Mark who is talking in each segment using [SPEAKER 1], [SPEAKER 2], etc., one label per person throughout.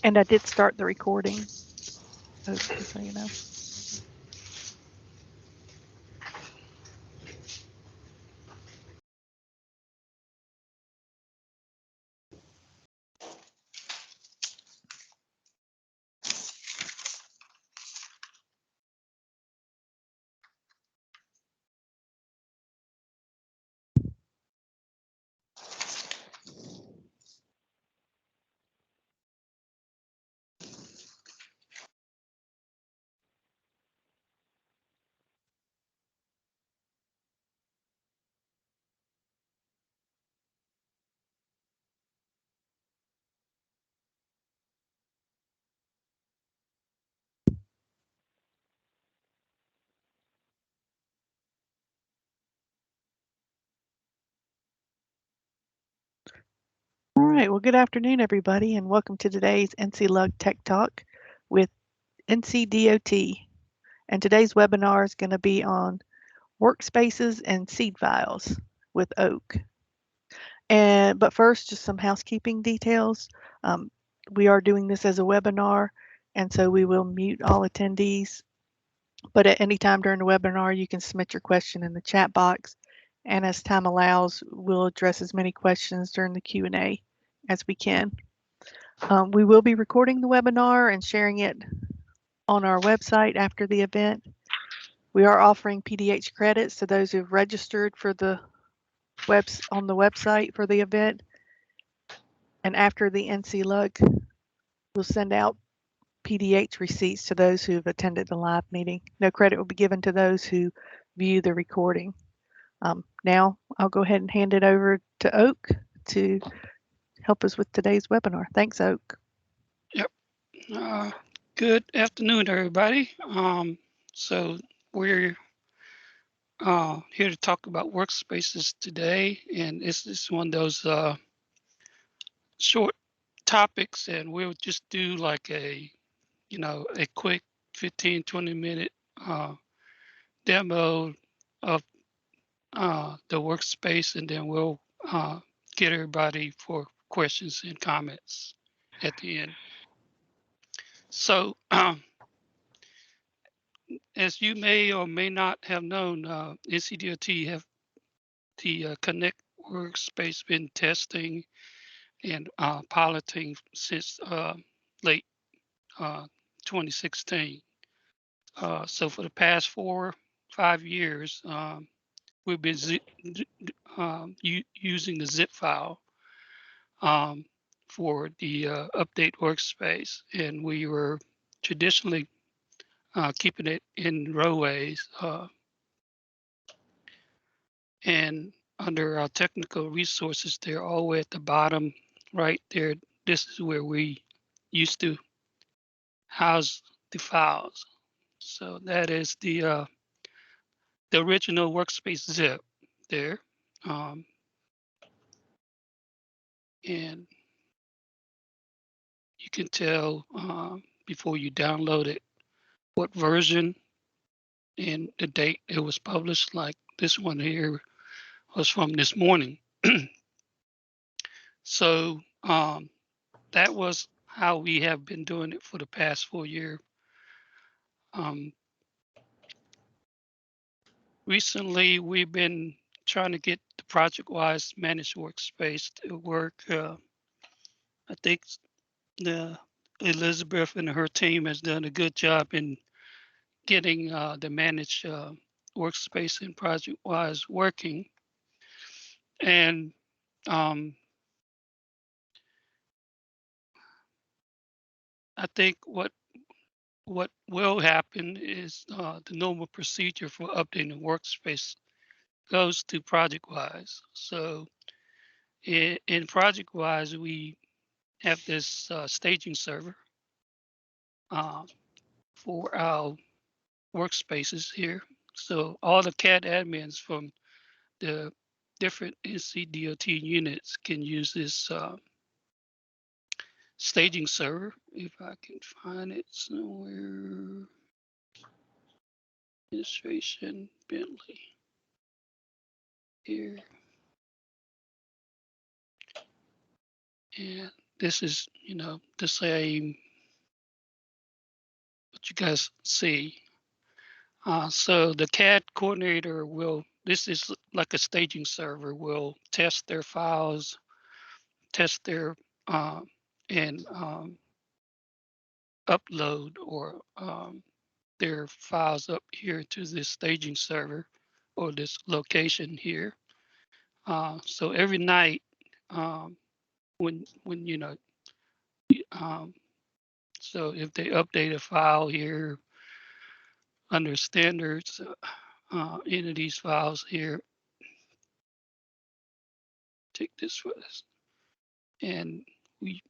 [SPEAKER 1] And I did start the recording, just so you know. All right, well, good afternoon, everybody, and welcome to today's NCLUG Tech Talk with NCDOT. And today's webinar is going to be on Workspaces and Seed Files with Oak. But first, just some housekeeping details. We are doing this as a webinar, and so we will mute all attendees. But at any time during the webinar, you can submit your question in the chat box. And as time allows, we'll address as many questions during the Q&A as we can. We will be recording the webinar and sharing it on our website after the event. We are offering PDH credits to those who've registered for the on the website for the event. And after the NCLUG, we'll send out PDH receipts to those who've attended the live meeting. No credit will be given to those who view the recording. Now I'll go ahead and hand it over to Oak to help us with today's webinar. Thanks, Oak.
[SPEAKER 2] Yep. Good afternoon, everybody. So we're here to talk about workspaces today, and this is one of those short topics, and we'll just do like a quick 15-20 minute demo of the workspace, and then we'll get everybody for questions and comments at the end. So as you may or may not have known, NCDOT have the Connect Workspace been testing and piloting since late 2016. So for the past 4-5 years, we've been using the zip file for the update workspace, and we were traditionally keeping it in roways. And under our technical resources, they're all the way at the bottom right there. This is where we used to house the files. So that is the original workspace zip there. And you can tell before you download it what version and the date it was published. Like this one here was from this morning. So that was how we have been doing it for the past 4 years. Recently, we've been trying to get the ProjectWise managed workspace to work. I think Elizabeth and her team has done a good job in getting the managed workspace in ProjectWise working. And I think what will happen is the normal procedure for updating workspace goes to ProjectWise. So in ProjectWise, we have this staging server for our workspaces here. So all the CAD admins from the different NCDOT units can use this staging server. If I can find it somewhere. Administration Bentley here. And this is, the same what you guys see. So the CAD coordinator this is like a staging server, will test their files, test their, and upload or their files up here to this staging server or this location here. So every night, when um, so if they update a file here under standards, into these files here, take this first, and we,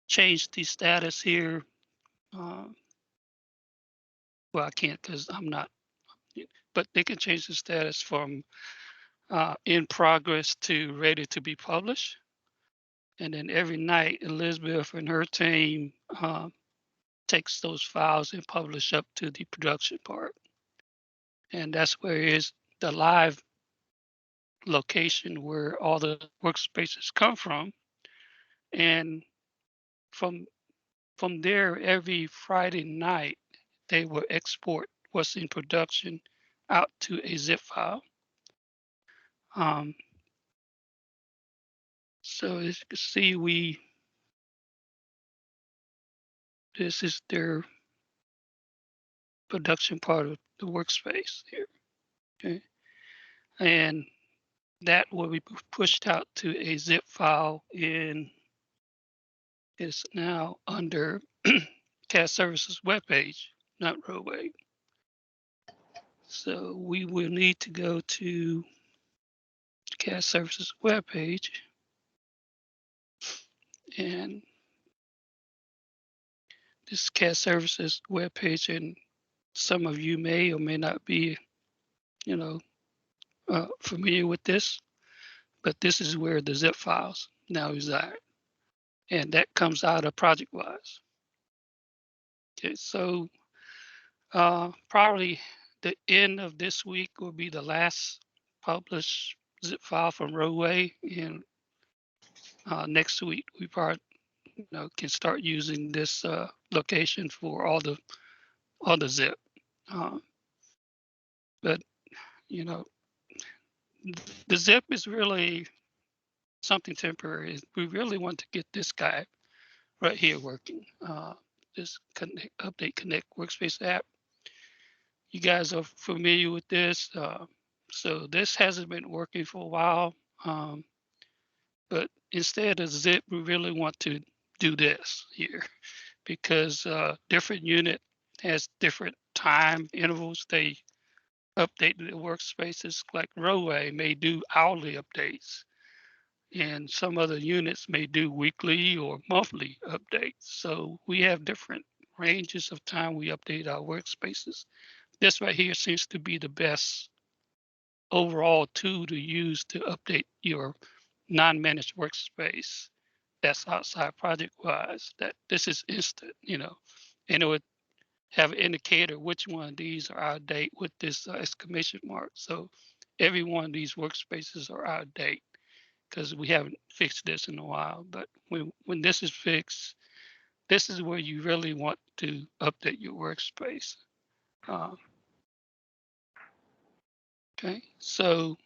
[SPEAKER 2] change the status here. Well, I can't because I'm not, but they can change the status from in progress to ready to be published. And then every night, Elizabeth and her team takes those files and publish up to the production part. And that's where is the live location where all the workspaces come from. And from there, every Friday night, they will export what's in production out to a zip file. So as you can see, this is their production part of the workspace here. Okay. And that will be pushed out to a zip file in is now under CAD Services webpage, not Roadway. So we will need to go to CAD Services webpage, and this CAD Services webpage, and some of you may or may not be, familiar with this, but this is where the zip files now reside, and that comes out of ProjectWise. Okay, so probably the end of this week will be the last published zip file from Roadway, and next week we probably can start using this location for all the zip. But the zip is really something temporary. We really want to get this guy right here working. This update connect workspace app. You guys are familiar with this. So this hasn't been working for a while. But instead of zip, we really want to do this here because different unit has different time intervals. They update the workspaces, like Roadway may do hourly updates, and some other units may do weekly or monthly updates. So we have different ranges of time we update our workspaces. This right here seems to be the best overall tool to use to update your non-managed workspace that's outside ProjectWise. That this is instant, and it would have an indicator which one of these are out of date with this exclamation mark. So every one of these workspaces are out of date because we haven't fixed this in a while. But when this is fixed, this is where you really want to update your workspace. Okay, so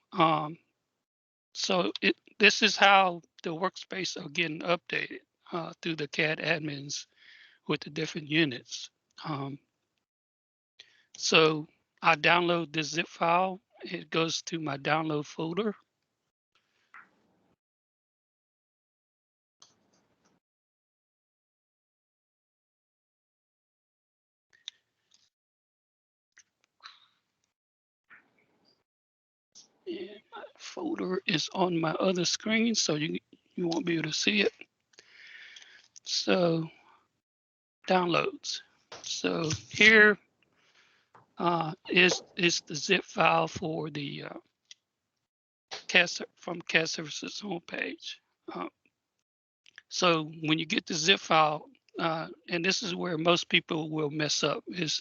[SPEAKER 2] this is how the workspace are getting updated through the CAD admins with the different units. So I download this zip file. It goes to my download folder. And my folder is on my other screen, so you won't be able to see it. So downloads. So here is the zip file for the from CAD Services homepage. So when you get the zip file, and this is where most people will mess up, is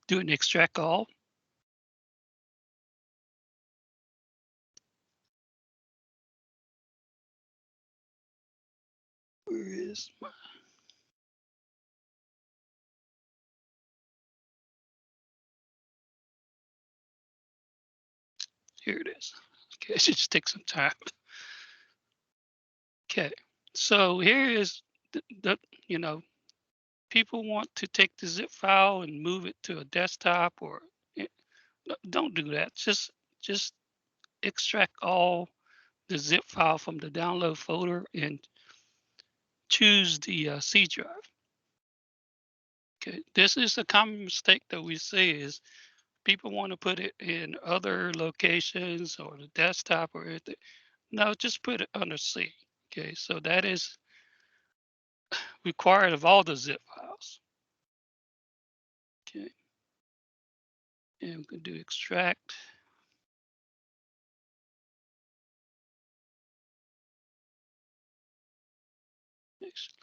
[SPEAKER 2] doing extract all. Where is my? Here it is. Okay, it should just take some time. Okay, so here is the people want to take the zip file and move it to a desktop, or don't do that. Just extract all the zip file from the download folder and choose the C drive. Okay, this is a common mistake that we see is people want to put it in other locations or the desktop or anything. No, just put it under C. Okay, so that is required of all the zip files. Okay, and we can do extract. Next.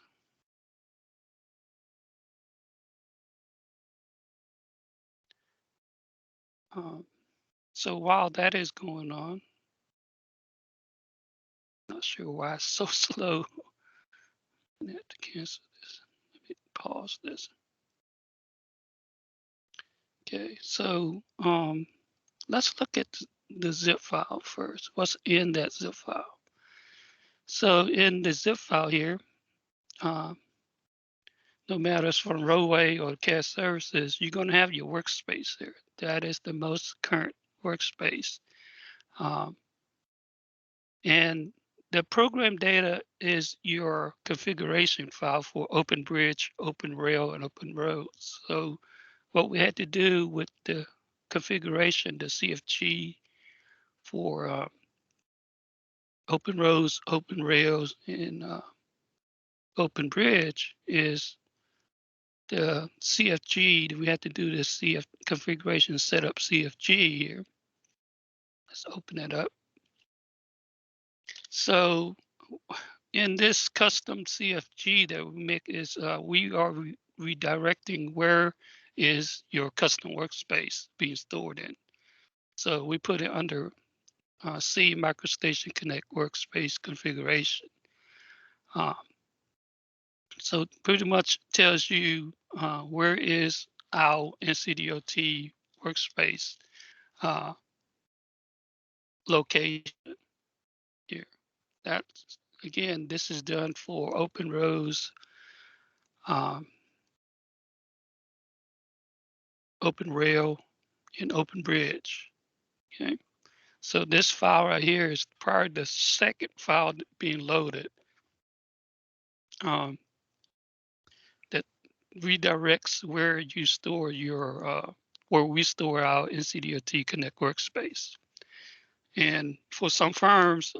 [SPEAKER 2] So while that is going on, not sure why it's so slow. I have to cancel this. Let me pause this. Okay, so let's look at the zip file first. What's in that zip file? So in the zip file here, no matter it's from Roadway or CAD Services, you're going to have your workspace there. That is the most current workspace. And the program data is your configuration file for Open Bridge, Open Rail, and Open Roads. So what we had to do with the configuration, the CFG for Open Roads, Open Rails, and Open Bridge is the CFG. We had to do this CF configuration setup CFG here. Let's open that up. So in this custom CFG that we make is we are redirecting where is your custom workspace being stored in. So we put it under C MicroStation Connect Workspace Configuration. So pretty much tells you where is our NCDOT workspace location here. That's, again, this is done for Open Rows, Open Rail, and Open Bridge. Okay, so this file right here is probably the second file being loaded that redirects where you store your where we store our NCDOT Connect workspace. And for some firms,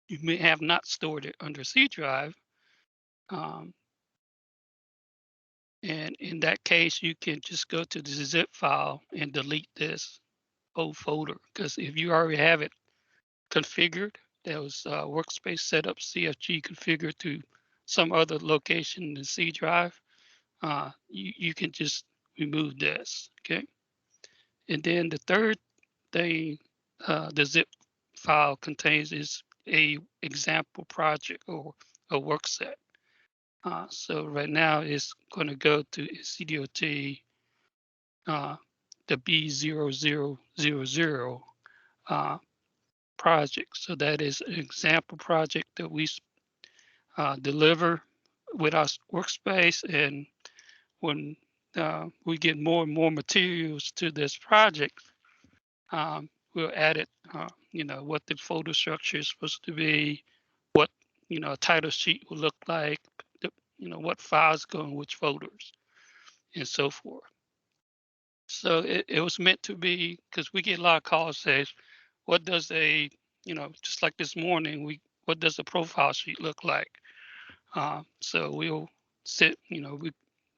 [SPEAKER 2] you may have not stored it under C drive. And in that case, you can just go to the zip file and delete this old folder. Because if you already have it configured, that was workspace setup CFG configured to some other location in the C drive, you can just remove this, okay? And then the third thing the zip file contains is a example project or a work set. So right now it's going to go to NCDOT the B0000 project. So that is an example project that we deliver with our workspace. And when we get more and more materials to this project, we'll add it, what the folder structure is supposed to be, what, a title sheet will look like, what files go in which folders, and so forth. So it was meant to be, because we get a lot of calls says, what does a, just like this morning, what does a profile sheet look like? So we'll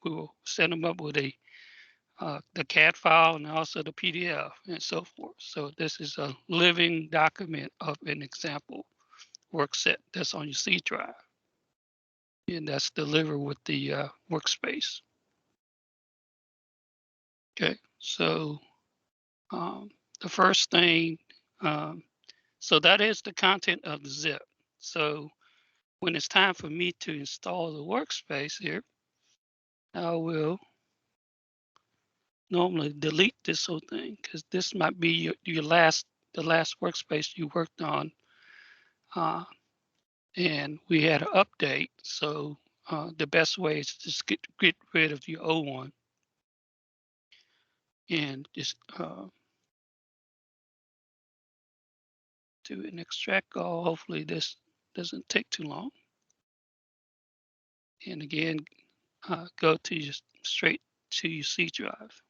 [SPEAKER 2] we will set them up with the CAD file and also the PDF and so forth. So this is a living document of an example work set that's on your C drive. And that's delivered with the workspace. Okay, so the first thing, so that is the content of the zip. So when it's time for me to install the workspace here, I will normally delete this whole thing because this might be the last workspace you worked on, and we had an update. So the best way is to just get rid of the old one and just do an extract all. Hopefully this doesn't take too long. And again, go to straight to your C drive.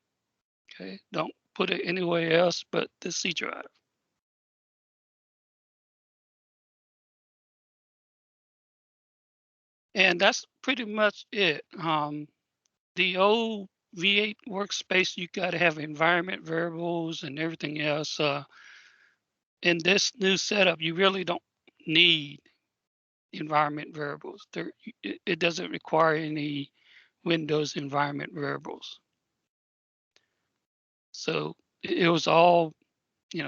[SPEAKER 2] Okay, don't put it anywhere else but the C drive. And that's pretty much it. The old V8 workspace, you got to have environment variables and everything else. In this new setup, you really don't need environment variables. It doesn't require any Windows environment variables. So it was all,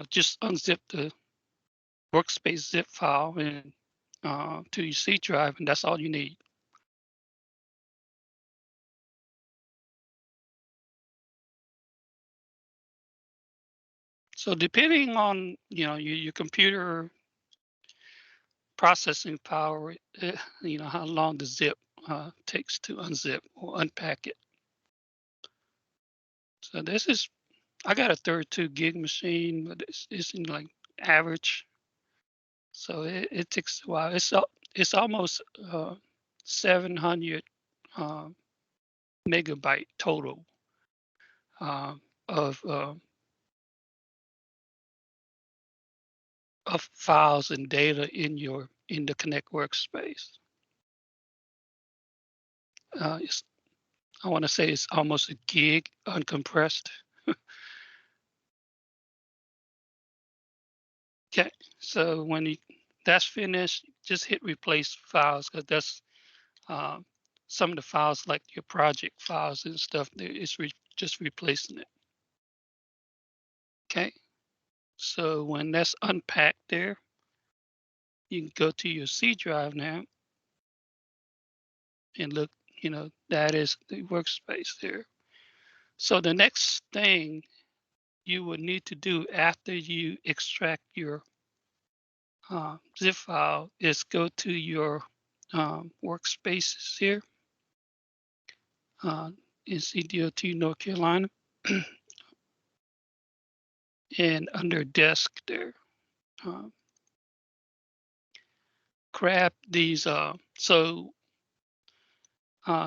[SPEAKER 2] just unzip the workspace zip file and to your C drive, and that's all you need. So depending on your computer processing power, how long the zip takes to unzip or unpack it. So this is, I got a 32 gig machine, but it's in like average. So it takes a while. It's almost 700 megabyte total of files and data in the Connect workspace. I want to say it's almost a gig uncompressed. Okay, so when that's finished, just hit replace files because that's some of the files like your project files and stuff. It's just replacing it. Okay, so when that's unpacked there, you can go to your C drive now and look, that is the workspace there. So the next thing you would need to do after you extract your zip file is go to your workspaces here in NCDOT North Carolina and under desk there. Grab these. So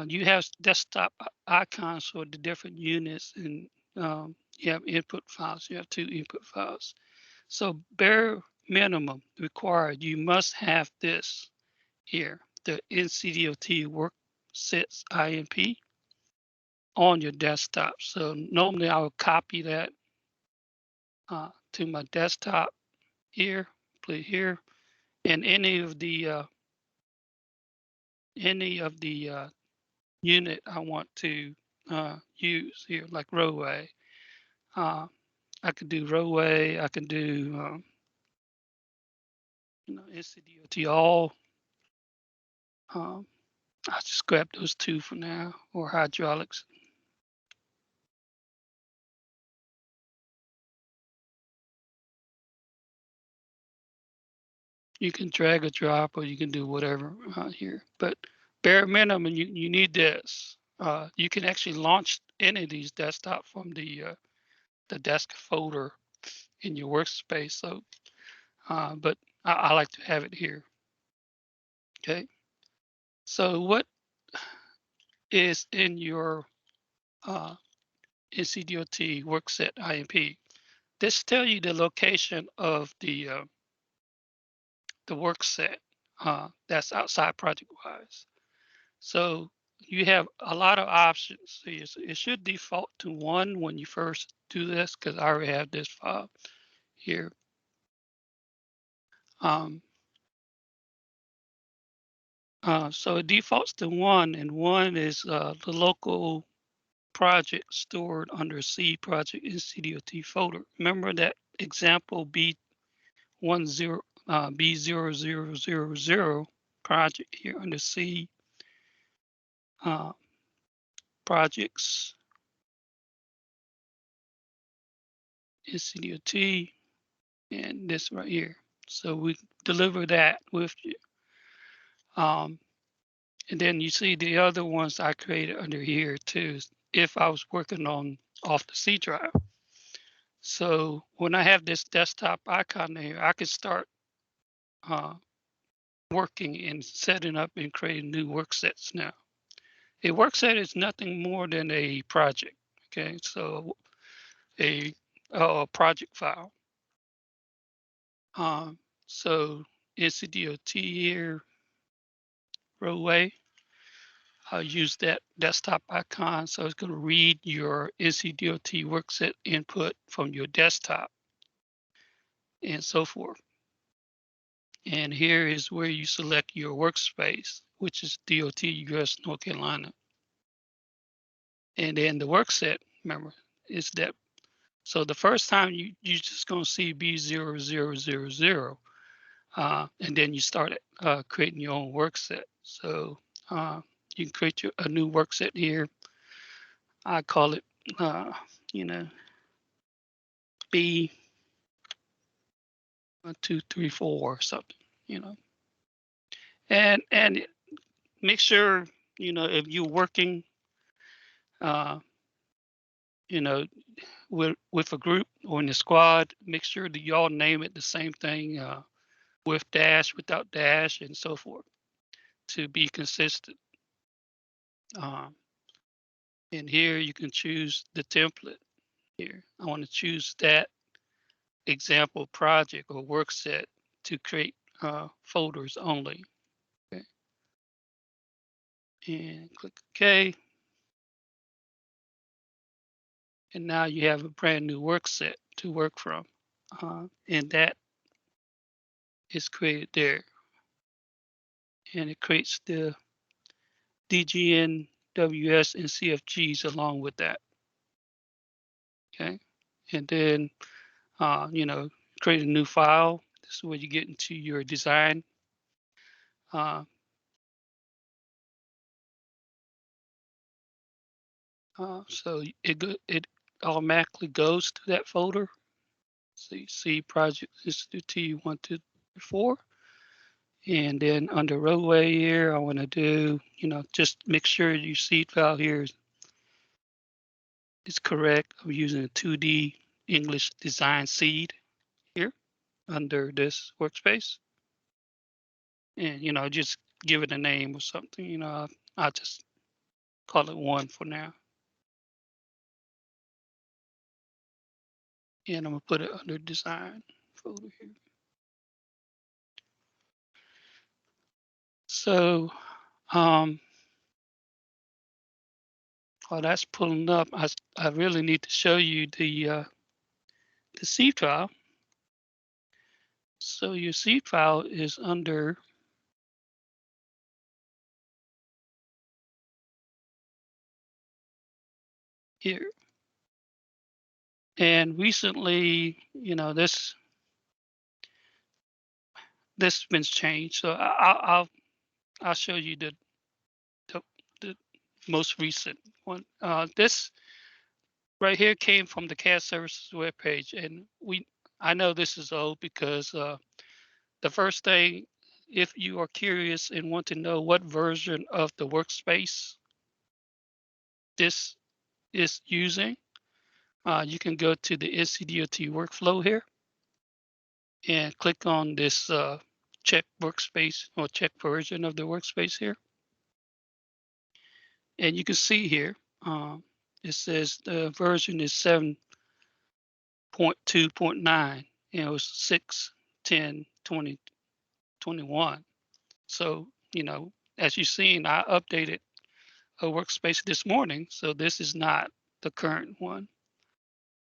[SPEAKER 2] you have desktop icons for the different units, and you have input files. You have 2 input files. So bare minimum required, you must have this here, the NCDOT Workspace IMP on your desktop. So normally I would copy that to my desktop here, put it here, and any of the unit I want to use here, like Rowway. I could do Rowway. I can do NCDOT all. I'll just grab those 2 for now, or hydraulics. You can drag or drop, or you can do whatever here. But bare minimum, you need this. You can actually launch any of these desktop from the desk folder in your workspace. So, but I like to have it here. Okay. So what is in your NCDOT Workset IMP? This tells you the location of the work set that's outside ProjectWise. So you have a lot of options. So it should default to 1 when you first do this, because I already have this file here. So it defaults to 1, and 1 is the local project stored under C project NCDOT folder. Remember that example B10 B0000 project here under C, projects, NCDOT, and this right here. So we deliver that with you. And then you see the other ones I created under here too, if I was working on off the C drive. So when I have this desktop icon here, I can start working and setting up and creating new work sets now. A work set is nothing more than a project. Okay, so a project file. So NCDOT here, roadway. I'll use that desktop icon. So it's going to read your NCDOT workset input from your desktop and so forth. And here is where you select your workspace, which is DOT US North Carolina. And then the workset, remember, is that. So the first time you're just going to see B0000, and then you start creating your own workset. So you can create a new workset here. I call it, B 1, 2, 3, 4 or something, and make sure if you're working, with a group or in a squad, make sure that y'all name it the same thing, with dash, without dash, and so forth, to be consistent. And here you can choose the template here. I want to choose that example project or work set to create folders only. Okay. And click OK. And now you have a brand new work set to work from. And that is created there. And it creates the DGN, WS, and CFGs along with that. Okay. And then, create a new file. This is where you get into your design. So it automatically goes to that folder. So you see Project Institute T1, 2, 3, 4. And then under roadway here, I want to do, just make sure your seed file here is correct. I'm using a 2D English design seed here under this workspace. And, just give it a name or something, I'll just call it 1 for now. And I'm gonna put it under design folder here. So, while that's pulling up, I really need to show you the seed file. So your seed file is under here. And recently, this has been changed. So I'll show you the most recent one. This right here came from the CAD Services webpage, and I know this is old because the first thing, if you are curious and want to know what version of the workspace this is using, you can go to the NCDOT workflow here and click on this check workspace or check version of the workspace here. And you can see here, it says the version is 7.2.9 and it was 6/10/2021. So, as you've seen, I updated a workspace this morning. So this is not the current one.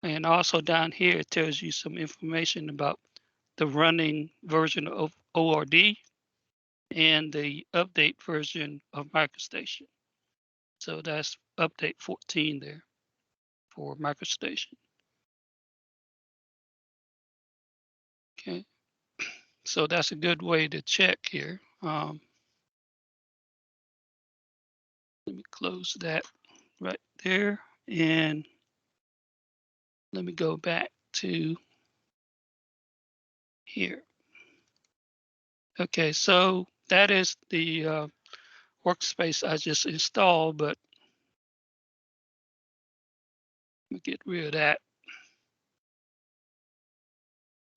[SPEAKER 2] And also down here, it tells you some information about the running version of ORD and the update version of MicroStation. So that's update 14 there for MicroStation. Okay, so that's a good way to check here. let me close that right there. And let me go back to here. Okay, so that is the workspace I just installed, but let me get rid of that.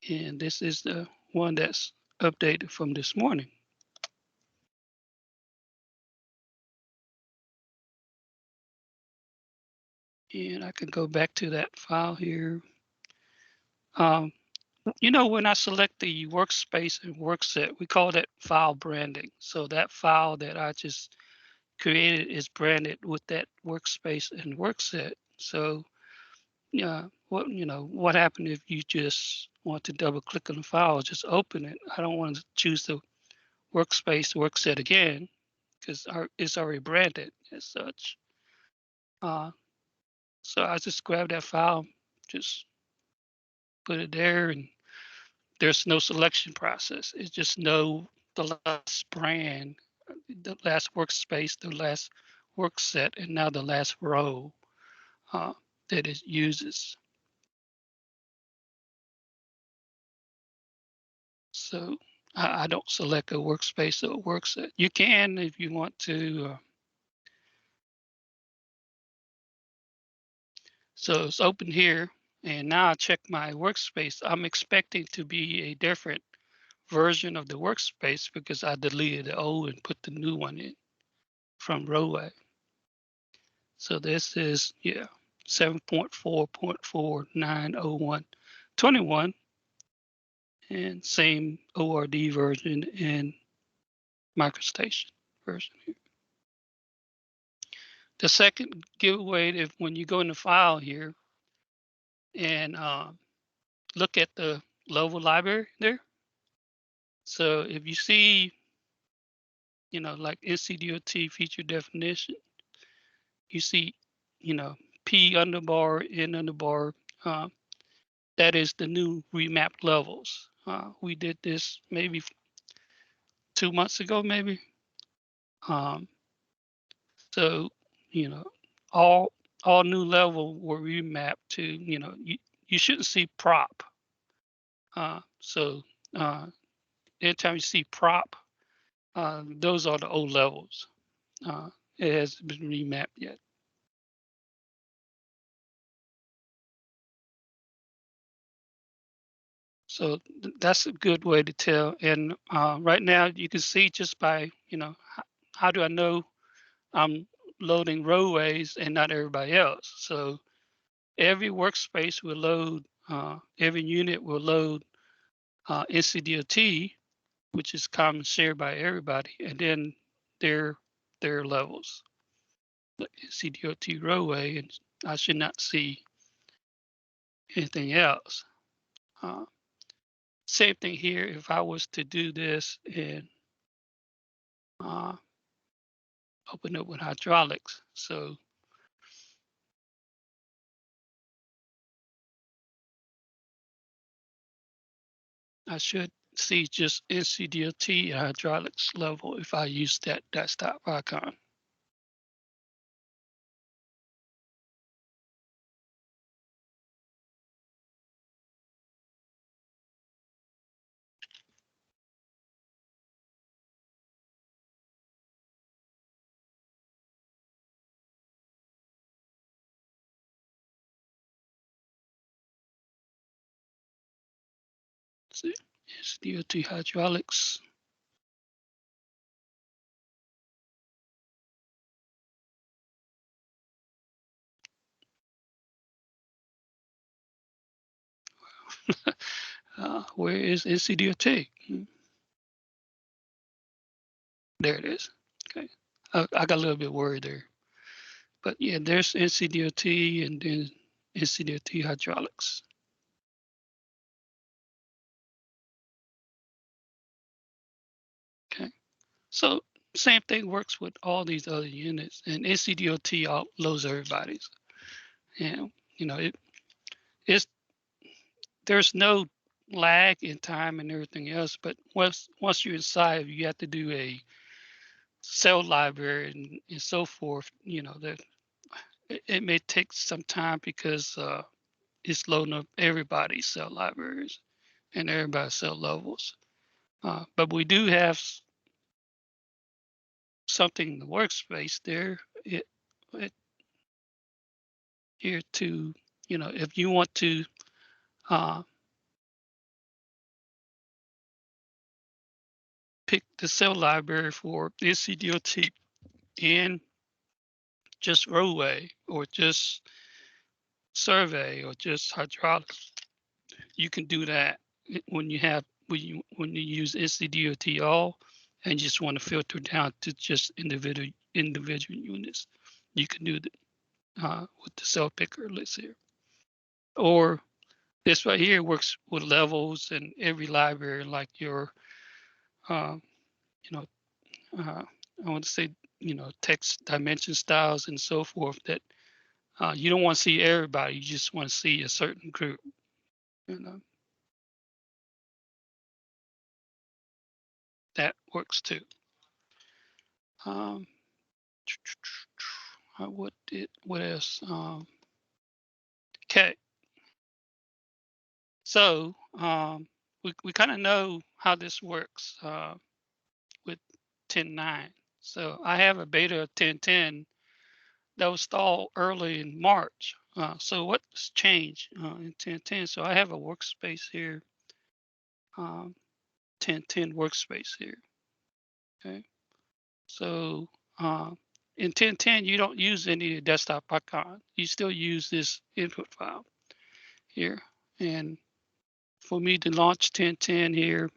[SPEAKER 2] And this is the one that's updated from this morning. And I can go back to that file here. You know, when I select the workspace and workset, we call that file branding. So that file that I just created is branded with that workspace and workset. So yeah, what happened if you just want to double click on the file, just open it? I don't want to choose the workspace workset again because it's already branded as such. So I just grab that file, just put it there, and there's no selection process. It's just the last brand, the last workspace, the last work set, and now the last row that it uses. So I don't select a workspace or a work set. You can if you want to. So it's open here, and now I check my workspace. I'm expecting to be a different version of the workspace because I deleted the old and put the new one in from Rowway. So this is, 7.4.490121, and same ORD version and MicroStation version here. The second giveaway, if when you go in the file here and look at the level library there. So if you see, like NCDOT feature definition, you see, P underbar, N underbar, that is the new remap levels. We did this maybe 2 months ago, maybe. Um, so, you know, all new level were remapped to, you shouldn't see prop. So anytime you see prop, those are the old levels. It hasn't been remapped yet. So that's a good way to tell. And right now you can see just by, how do I know I'm loading roadways and not everybody else? So every workspace will load, every unit will load NCDOT, which is common shared by everybody, and then their levels, the NCDOT roadway, and I should not see anything else. Same thing here. If I was to do this and open up with hydraulics, so I should see just NCDOT hydraulics level if I use that desktop icon. See, NCDOT hydraulics. Where is NCDOT? There it is. Okay, I got a little bit worried there, but yeah, there's NCDOT and then NCDOT hydraulics. Okay, so same thing works with all these other units, and NCDOT loads everybody's. And it's there's no lag in time and everything else, but once you're inside, you have to do a cell library and so forth, that it may take some time because it's loading up everybody's cell libraries and everybody's cell levels. But we do have something in the workspace there. It here to, if you want to uh, pick the cell library for NCDOT and just roadway or just survey or just hydraulics, you can do that when you use NCDOT all and just want to filter down to just individual units. You can do that with the cell picker list here. Or this right here works with levels and every library, like your uh, you know I want to say text dimension styles and so forth, that you don't want to see everybody, you just want to see a certain group. That works too. Um, what else? Okay, so we kind of know how this works with 10.9. So I have a beta of 10.10 that was installed early in March. So what's changed in 10.10? So I have a workspace here, 10.10 workspace here. Okay, so in 10.10 you don't use any desktop icon. You still use this input file here. And for me to launch 10.10 here,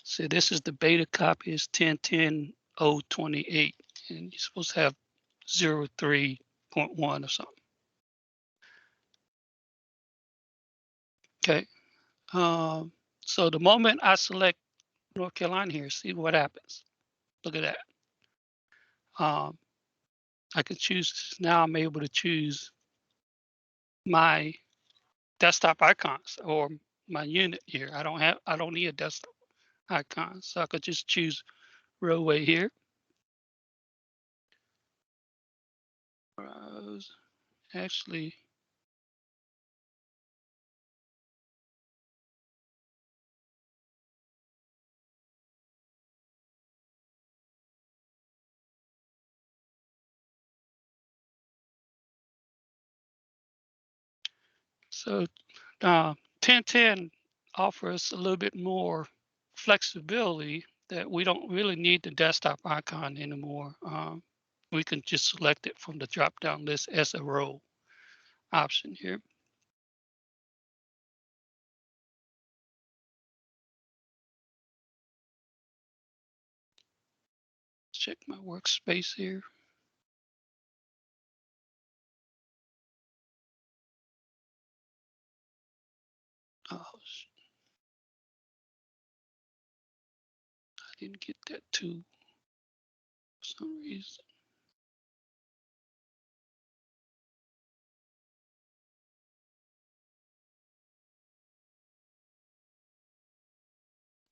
[SPEAKER 2] so this is the beta copy, is 10.10.028, and you're supposed to have 03.1 or something. Okay, so the moment I select North Carolina here, see what happens. Look at that. I can choose, now I'm able to choose my desktop icons or my unit here. I don't need a desktop icon, so I could just choose roadway here. Browse. Actually, so 10.10 offers a little bit more flexibility, that we don't really need the desktop icon anymore. We can just select it from the drop-down list as a row option here. Check my workspace here. Oh, I didn't get that too for some reason.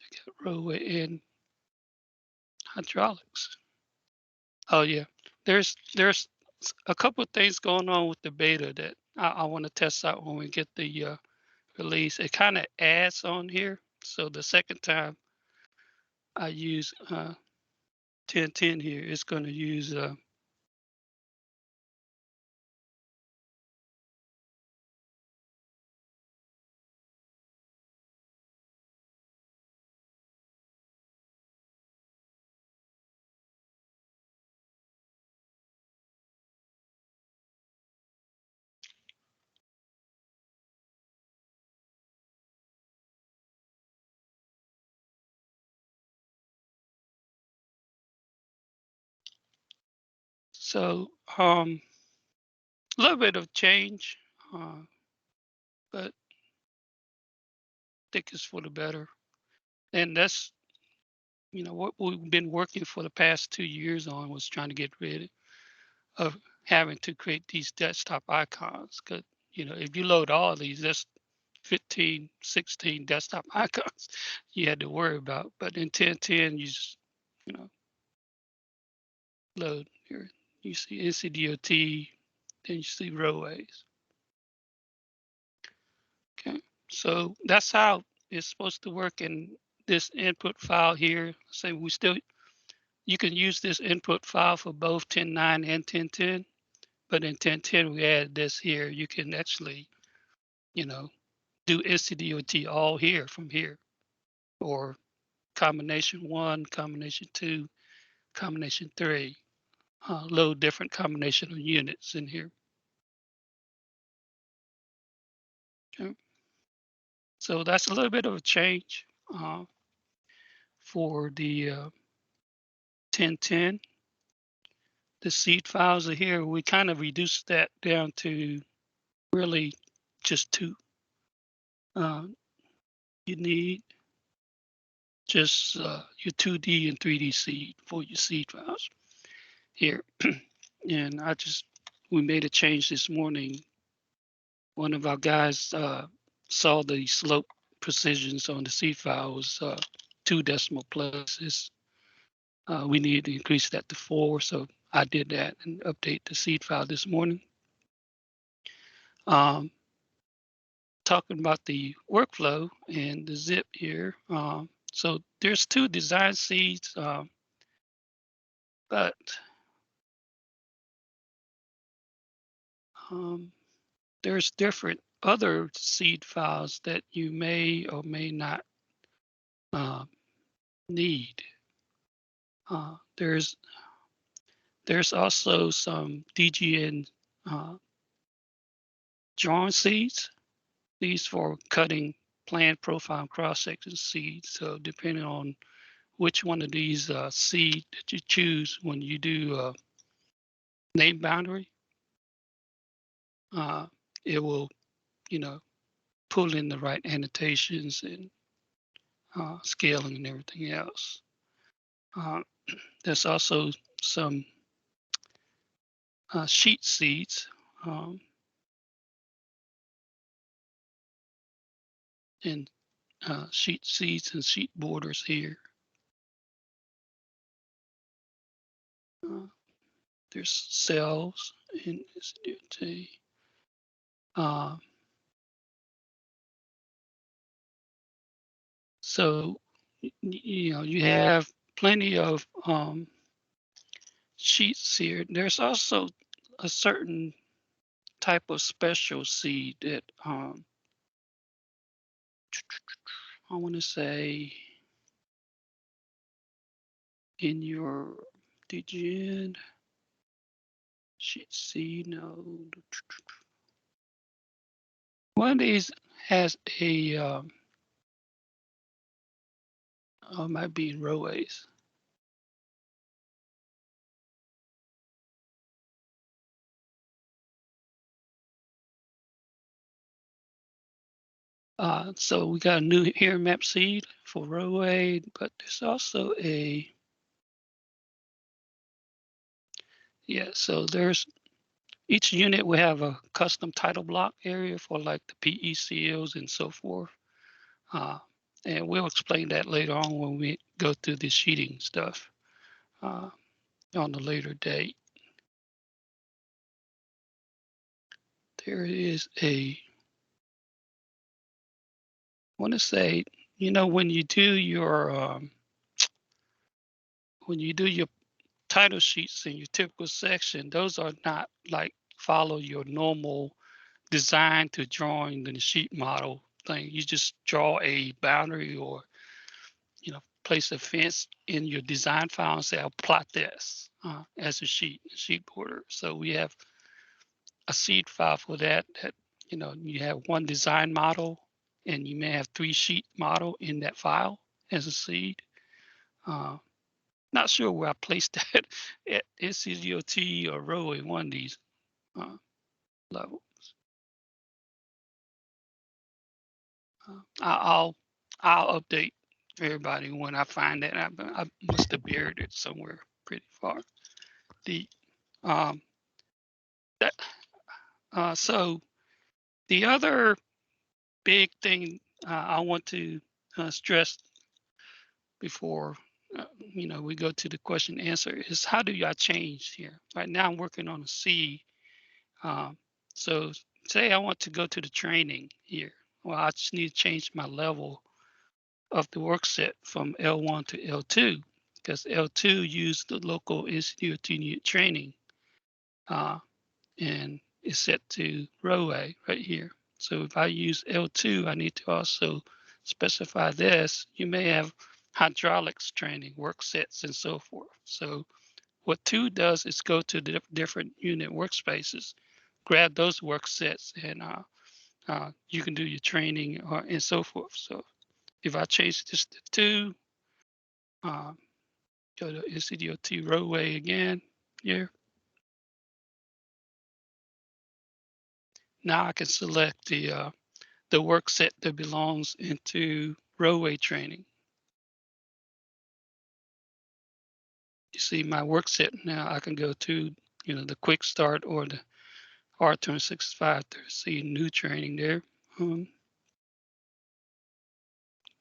[SPEAKER 2] I got roadway and hydraulics. Oh yeah, there's a couple of things going on with the beta that I want to test out when we get the release. It kind of adds on here. So the second time I use 10.10 here, it's going to use so a little bit of change, but I think it's for the better. And that's what we've been working for the past 2 years on, was trying to get rid of having to create these desktop icons. Because if you load all of these, that's 15, 16 desktop icons you had to worry about. But in 10.10, you know, load here. You see NCDOT, then you see roadways. Okay, so that's how it's supposed to work in this input file here. So you can use this input file for both 10.9 and 10.10, but in 10.10 we add this here. You can actually, do NCDOT all here from here, or combination 1, combination 2, combination 3, load different combination of units in here. Okay. So that's a little bit of a change for the 1010. The seed files are here. We kind of reduced that down to really just 2. You need just your 2D and 3D seed for your seed files here. And we made a change this morning. One of our guys saw the slope precisions on the seed file was 2 decimal places. We needed to increase that to 4, so I did that and update the seed file this morning. Talking about the workflow and the zip here. So there's 2 design seeds, but there's different other seed files that you may or may not need. There's also some DGN drawing seeds. These for cutting plan profile cross-section seeds. So depending on which one of these seed that you choose when you do name boundary, it will, pull in the right annotations and scaling and everything else. There's also some sheet seeds and sheet seeds and sheet borders here. There's cells in NCDOT. So, you have plenty of sheets here. There's also a certain type of special seed that I want to say in your DGN sheet seed node. One of these has a might be in roways. So we got a new here map seed for roadway, but there's also so there's each unit will have a custom title block area for like the PE seals and so forth. And we'll explain that later on when we go through the sheeting stuff on a later date. There is I want to say, when you do your title sheets in your typical section, those are not like follow your normal design to drawing the sheet model thing. You just draw a boundary or place a fence in your design file and say, I'll plot this as a sheet border. So we have a seed file for that. You have one design model and you may have 3 sheet model in that file as a seed. Not sure where I placed that at NCDOT or row in one of these levels. I'll update everybody when I find that. I must have buried it somewhere pretty far deep. So the other big thing I want to stress before we go to the question answer is how do I change here? Right now I'm working on a C. So say I want to go to the training here. Well, I just need to change my level of the work set from L1 to L2 because L2 used the local NCDOT training and is set to row A right here. So if I use L2, I need to also specify this. You may have hydraulics training, work sets, and so forth. So what 2 does is go to the different unit workspaces, grab those work sets, and you can do your training and so forth. So if I change this to 2, um, go to NCDOT roadway again here. Now I can select the work set that belongs into roadway training. You see my work set now. I can go to the quick start or the R265 to see new training there.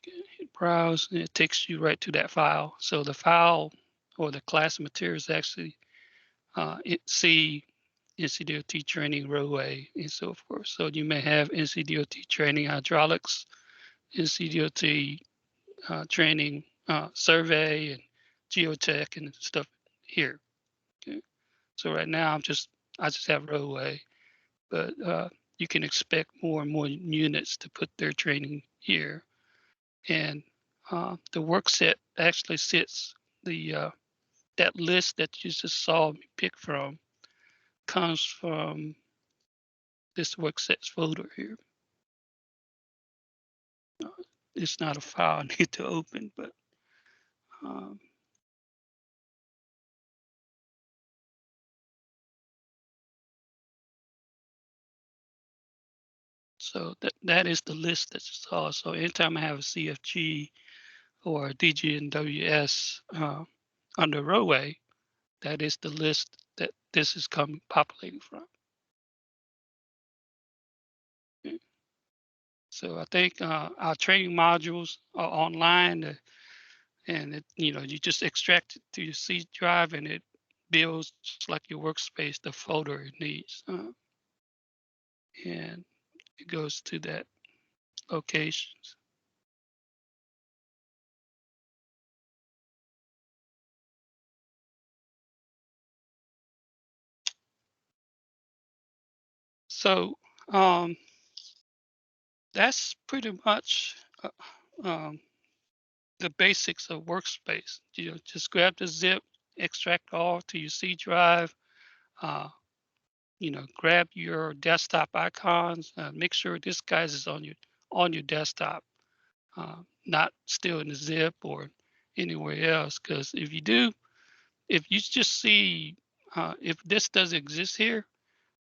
[SPEAKER 2] Hit browse and it takes you right to that file. So the file or the class of materials actually see NCDOT training roadway and so forth. So you may have NCDOT training hydraulics, NCDOT training survey and geotech and stuff here. Okay. So right now I just have roadway, but you can expect more and more units to put their training here. And the work set actually sits that list that you just saw me pick from comes from this work sets folder here. It's not a file I need to open, but um, so that is the list that you saw. So anytime I have a CFG or a DGNWS under roadway, that is the list that this is populating from. Okay. So I think our training modules are online, and you just extract it to your C drive, and it builds just like your workspace the folder it needs, and it goes to that location. So that's pretty much the basics of Workspace. Just grab the zip, extract all to your C drive. Uh, grab your desktop icons. Make sure this guys is on your desktop, not still in the zip or anywhere else. Because if you do, if you just see if this doesn't exist here,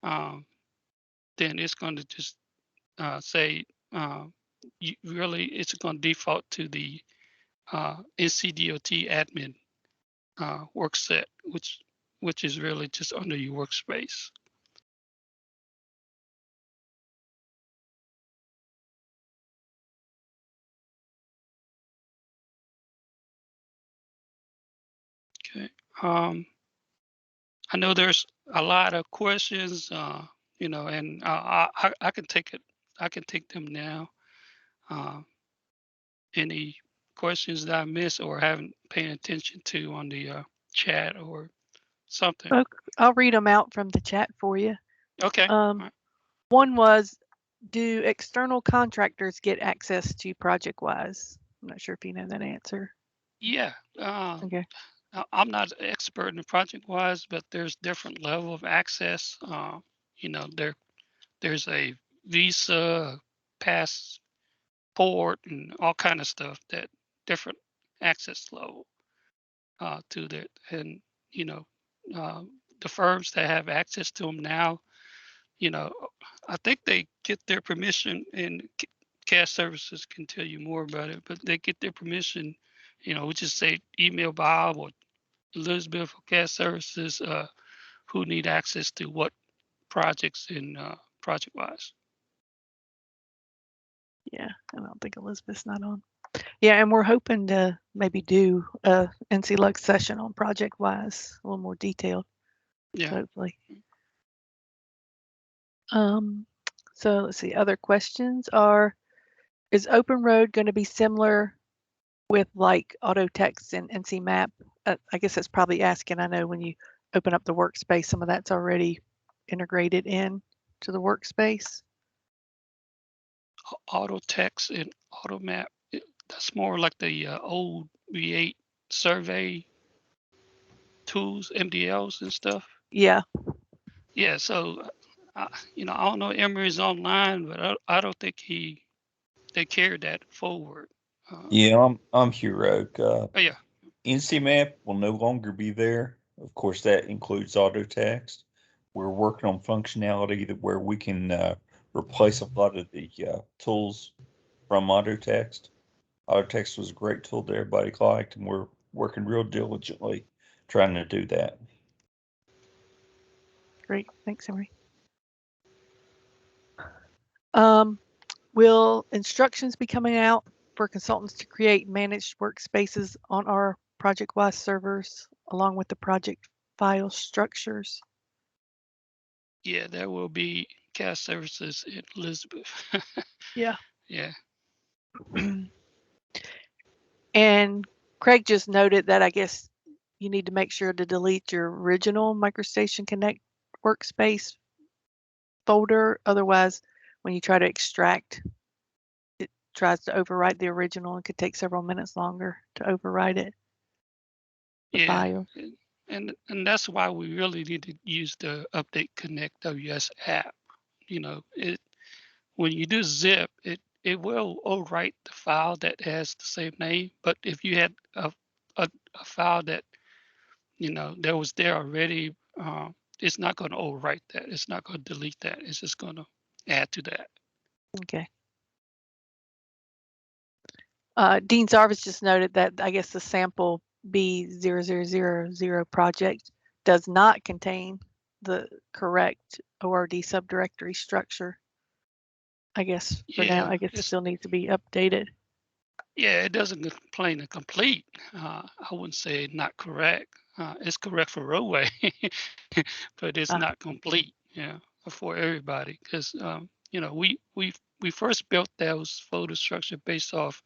[SPEAKER 2] um, then it's going to just say it's going to default to the NCDOT admin work set, which is really just under your workspace. Okay. I know there's a lot of questions, and I can take it. I can take them now. Uh, any questions that I missed or haven't paid attention to on the chat or something?
[SPEAKER 1] I'll read them out from the chat for you.
[SPEAKER 2] Okay. Right.
[SPEAKER 1] One was, do external contractors get access to ProjectWise? I'm not sure if you know that answer.
[SPEAKER 2] Yeah.
[SPEAKER 1] Okay.
[SPEAKER 2] I'm not an expert in ProjectWise, but there's different level of access. There's a visa, passport, and all kind of stuff that different access level to that. And you know, uh, the firms that have access to them now, you know, I think they get their permission, and cash services can tell you more about it. But they get their permission, we just say email Bob or Elizabeth for cash services who need access to what projects in ProjectWise.
[SPEAKER 1] Yeah, I don't think Elizabeth's not on. Yeah, and we're hoping to maybe do a NCLUG session on ProjectWise, a little more detailed,
[SPEAKER 2] Yeah.
[SPEAKER 1] hopefully. So let's see, other questions are, is Open Road going to be similar with like auto text and NC Map? I guess that's probably asking. I know when you open up the workspace, some of that's already integrated in to the workspace.
[SPEAKER 2] Auto text and auto map. That's more like the old V8 survey tools, MDLs and stuff.
[SPEAKER 1] Yeah,
[SPEAKER 2] Yeah. So, I don't know. Emery's online, but I don't think they carried that forward.
[SPEAKER 3] Yeah, I'm Hero.
[SPEAKER 2] Oh yeah.
[SPEAKER 3] NCMap will no longer be there. Of course, that includes auto text. We're working on functionality where we can replace a lot of the tools from auto text. Auto text was a great tool that everybody liked, and we're working real diligently trying to do that.
[SPEAKER 1] great. Thanks, Emery. Will instructions be coming out for consultants to create managed workspaces on our ProjectWise servers along with the project file structures?
[SPEAKER 2] Yeah, there will be cast services in Elizabeth.
[SPEAKER 1] Yeah.
[SPEAKER 2] Yeah.
[SPEAKER 1] And Craig just noted that I guess you need to make sure to delete your original MicroStation Connect workspace folder. Otherwise, when you try to extract, it tries to overwrite the original and could take several minutes longer to overwrite it. The
[SPEAKER 2] Yeah.
[SPEAKER 1] file.
[SPEAKER 2] And that's why we really need to use the Update Connect WS app. It when you do zip, it will overwrite the file that has the same name. But if you had a file that that was there already, it's not going to overwrite that. It's not going to delete that. It's just going to add to that.
[SPEAKER 1] Okay. Dean Sarvis just noted that I guess the sample B0000 project does not contain the correct ORD subdirectory structure. I guess for now,
[SPEAKER 2] Yeah,
[SPEAKER 1] I guess it still needs to be updated.
[SPEAKER 2] yeah, it doesn't complain of complete. I wouldn't say not correct. It's correct for roadway, but it's not complete. Yeah, for everybody because we first built those folder structure based off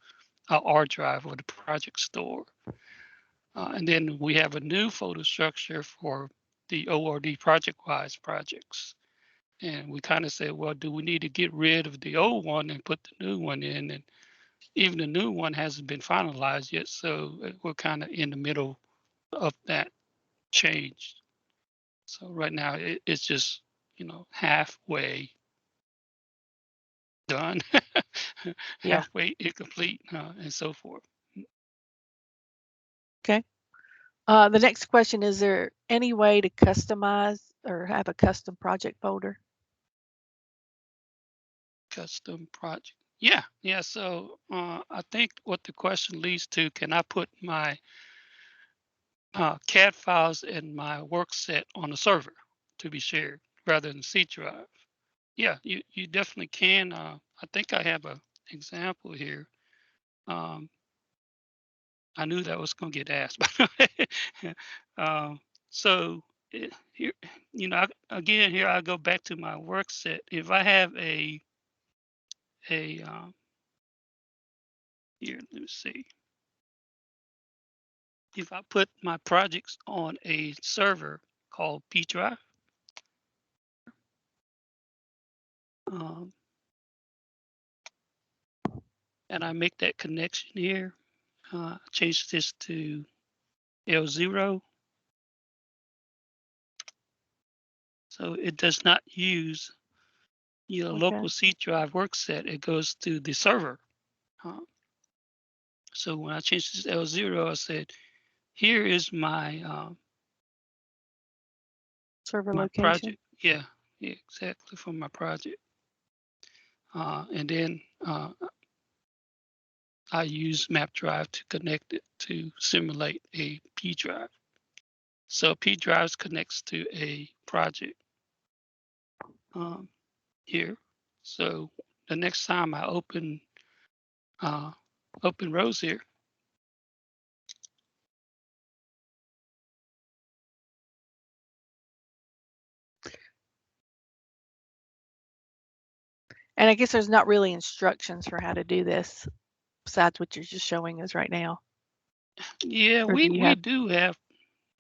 [SPEAKER 2] our R drive or the project store, and then we have a new folder structure for the ORD project-wise projects. And we kind of said, well, do we need to get rid of the old one and put the new one in? And even the new one hasn't been finalized yet, so we're kind of in the middle of that change. So right now it's just halfway done,
[SPEAKER 1] Yeah.
[SPEAKER 2] halfway incomplete, and so forth.
[SPEAKER 1] Okay. The next question, is there any way to customize or have a custom project folder?
[SPEAKER 2] Custom project. Yeah. So I think what the question leads to, can I put my CAD files in my work set on a server to be shared rather than C drive? Yeah, you definitely can. I think I have an example here. Um, I knew that was going to get asked. By the way. So here, again, here I go back to my work set. If I have a here, let me see. If I put my projects on a server called P Drive, um, and I make that connection here, change this to L0. So it does not use your local C drive work set. It goes to the server. So when I changed this to L0, I said, here is my
[SPEAKER 1] Server
[SPEAKER 2] my
[SPEAKER 1] location.
[SPEAKER 2] project. Yeah, exactly, for my project. And then I use Map Drive to connect it to simulate a P drive. So P drive connects to a project here. So the next time I open open rows here.
[SPEAKER 1] And I guess there's not really instructions for how to do this besides what you're just showing us right now.
[SPEAKER 2] Yeah,
[SPEAKER 1] Or do you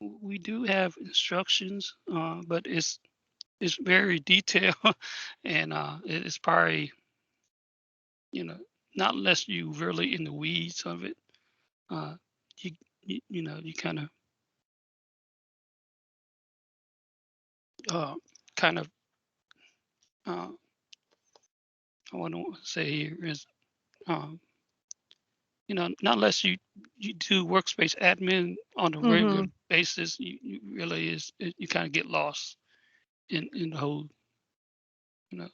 [SPEAKER 2] we do have instructions, but it's very detailed, and it's probably, you know, not unless you really in the weeds of it, you you know, you kind of kind of I want to say here is, you know, not unless you do workspace admin on a regular basis, you really you kind of get lost in the whole, you know.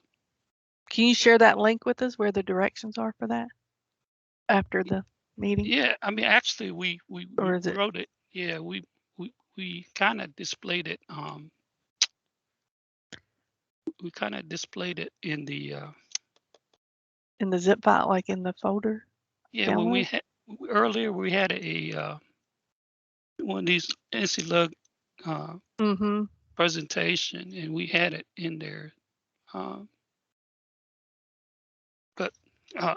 [SPEAKER 1] Can you share that link with us where the directions are for that after the meeting?
[SPEAKER 2] Yeah, I mean, actually, we
[SPEAKER 1] Or is it
[SPEAKER 2] wrote it. Yeah, we kind of displayed it. We kind of displayed it in the
[SPEAKER 1] in the zip file, like in the folder?
[SPEAKER 2] yeah, when we
[SPEAKER 1] Download?
[SPEAKER 2] had earlier, we had a one of these NCLUG presentation, and we had it in there. But let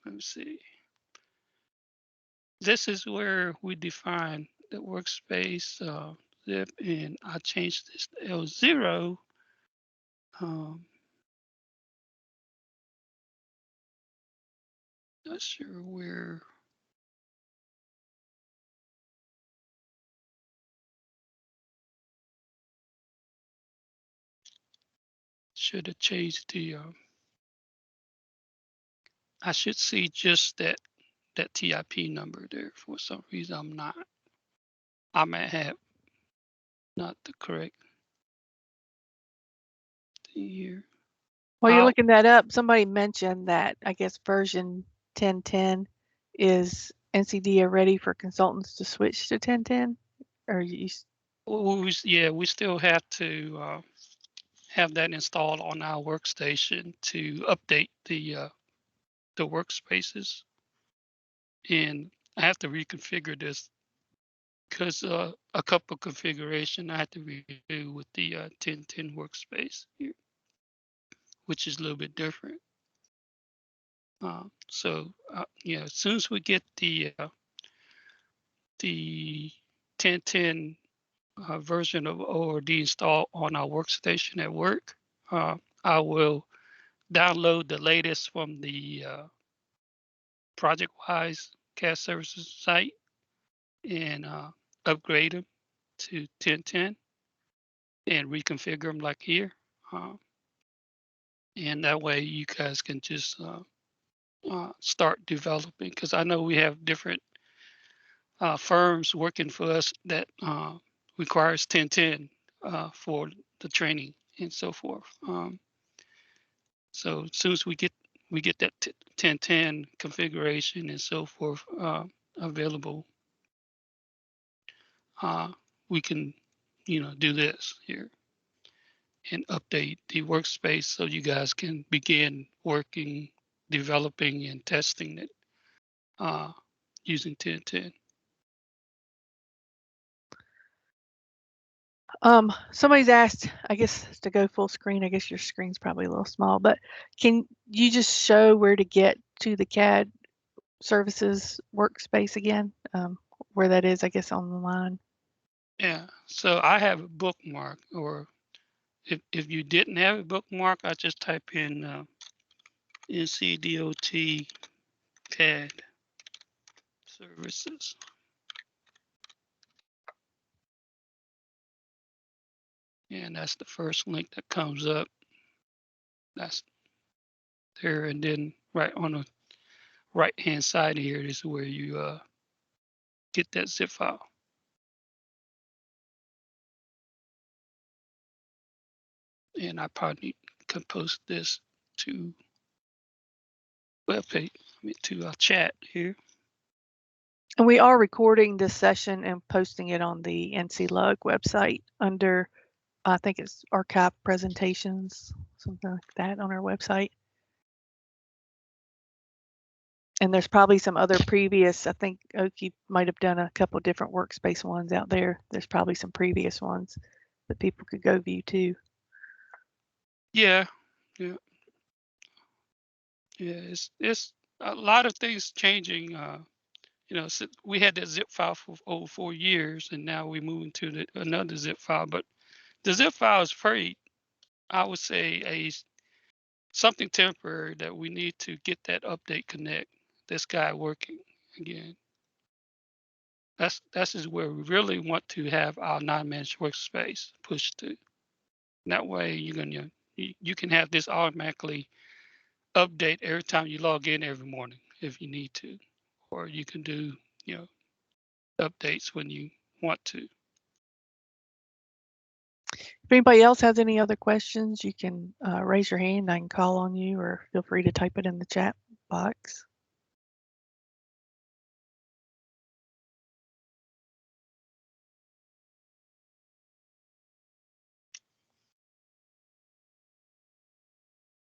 [SPEAKER 2] me see. This is where we define the workspace zip, and I changed this to L0. Not sure where. Should have changed the. I should see just that TIP number there. For some reason, I'm not. I might have not the correct thing here.
[SPEAKER 1] While you're looking that up, somebody mentioned that I guess version 1010 is NCDO ready for consultants to switch to 1010? Or
[SPEAKER 2] We still have to have that installed on our workstation to update the workspaces, and I have to reconfigure this because a couple configuration I had to redo with the 1010 workspace here, which is a little bit different. So yeah, as soon as we get the 1010 version of ORD installed on our workstation at work, I will download the latest from the ProjectWise CAD Services site and upgrade them to 1010 and reconfigure them like here. And that way you guys can just start developing, because I know we have different firms working for us that requires 1010 for the training and so forth. So as soon as we get that 1010 configuration and so forth available, we can, do this here and update the workspace so you guys can begin working, developing, and testing it using 1010.
[SPEAKER 1] Somebody's asked, I guess, to go full screen. I guess your screen's probably a little small, but can you just show where to get to the CAD services workspace again? Where that is, I guess, on the line.
[SPEAKER 2] Yeah, so I have a bookmark, or if you didn't have a bookmark, I just type in NCDOT CAD services. And that's the first link that comes up. That's there, and then right on the right hand side here is where you get that zip file. And I probably can post this to webpage, to our chat here.
[SPEAKER 1] And we are recording this session and posting it on the NCLUG website under, I think it's archive presentations, something like that on our website. And there's probably some other previous, I think Oki might have done a couple different workspace ones out there. There's probably some previous ones that people could go view too.
[SPEAKER 2] Yeah. It's a lot of things changing. So we had that zip file for over 4 years, and now we move into another zip file. But the zip file is pretty, I would say, something temporary that we need to get that update connect, this guy working again. That's is where we really want to have our non-managed workspace pushed to. That way you can have this automatically update every time you log in every morning if you need to, or you can do updates when you want to.
[SPEAKER 1] If anybody else has any other questions, you can raise your hand. I can call on you, or feel free to type it in the chat box.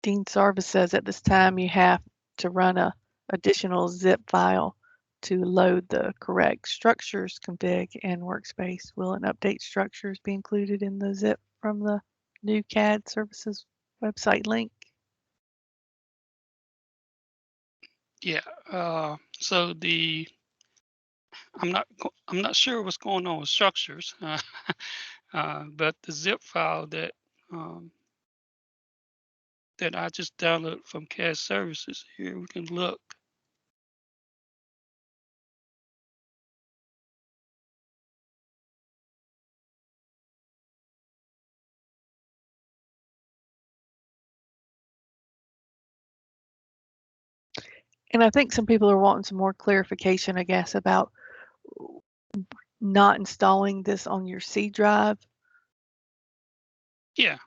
[SPEAKER 1] Dean Sarvis says at this time you have to run a additional zip file to load the correct structures config and workspace. Will an update structures be included in the zip from the new CAD services website link?
[SPEAKER 2] Yeah. So I'm not sure what's going on with structures, but the zip file that I just downloaded from CAD services, here we can look.
[SPEAKER 1] And I think some people are wanting some more clarification, I guess, about not installing this on your C drive.
[SPEAKER 2] Yeah.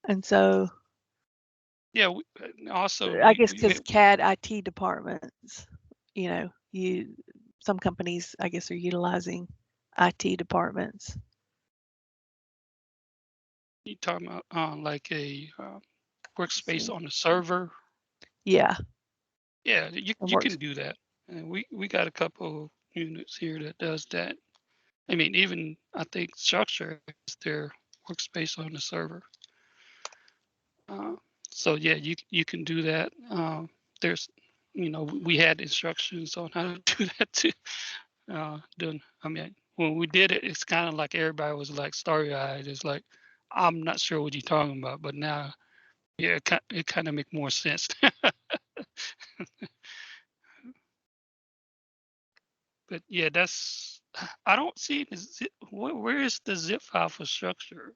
[SPEAKER 1] And so
[SPEAKER 2] Yeah. Also,
[SPEAKER 1] I guess because CAD IT departments, some companies, I guess, are utilizing IT departments.
[SPEAKER 2] You talking about like a workspace on the server?
[SPEAKER 1] Yeah.
[SPEAKER 2] Yeah, you can do that. And we got a couple of units here that does that. I mean, even I think Structure is their workspace on the server. So yeah, you can do that. There's, we had instructions on how to do that too. I mean, when we did it, it's kind of like everybody was like starry-eyed. It's like, I'm not sure what you're talking about, but now, yeah, it kind of make more sense. But yeah, I don't see the zip. Where is the zip file for Structure?